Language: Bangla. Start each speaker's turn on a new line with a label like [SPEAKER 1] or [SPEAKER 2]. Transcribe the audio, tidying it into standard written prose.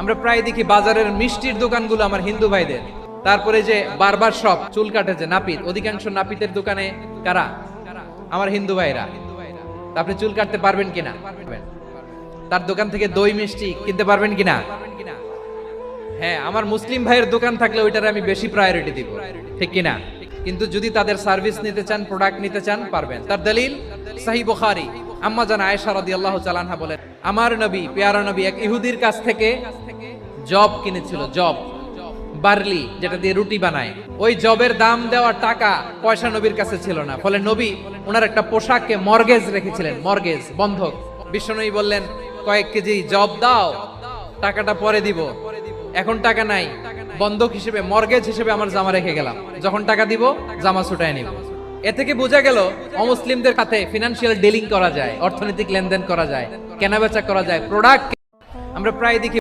[SPEAKER 1] আমরা প্রায় দেখি বাজারের মিষ্টির দোকানগুলো আমার হিন্দু ভাইদের। তারপরে যে বারবার শপ, চুল কাটে যে নাপিত, অধিকাংশ নাপিতের দোকানে কারা? আমার হিন্দু ভাইরা। তা আপনি চুল কাটতে পারবেন কিনা? তার দোকান থেকে দই মিষ্টি কিনতে পারবেন কিনা? হ্যাঁ, আমার মুসলিম ভাইয়ের দোকান থাকলে ওইটারে আমি বেশি প্রায়োরিটি দিব, ঠিক কিনা? কিন্তু যদি তাদের সার্ভিস নিতে চান, প্রোডাক্ট নিতে চান, পারবেন। তার দলিল সহিহ বুখারী, আম্মা জান আয়েশা রাদিয়াল্লাহু তাআলা আনহা বলেন, আমার নবী, পেয়ারা নবী এক ইহুদির কাছ থেকে জব কিনেছিল, জব, বার্লি, যেটা দিয়ে রুটি বানায়। ওই জবের দাম দেওয়ার টাকা পয়সা নবীর কাছে ছিল না, ফলে নবী ওনার একটা পোশাককে মর্গেজ রেখেছিলেন, মর্গেজ, বন্ধক। বিশ্বনবী বললেন, কয়েক কেজি জব দাও, টাকাটা পরে দিব, এখন টাকা নাই, বন্ধক হিসেবে, মর্গেজ হিসেবে আমার জামা রেখে গেলাম, যখন টাকা দিব জামা ছুটায় নিব। এ থেকে বোঝা গেল অমুসলিমদের সাথে ফিনান্সিয়াল ডিলিং করা যায়, অর্থনৈতিক লেনদেন করা যায়, কেনাবেচা করা যায়, প্রোডাক্ট। আমরা প্রায় দেখি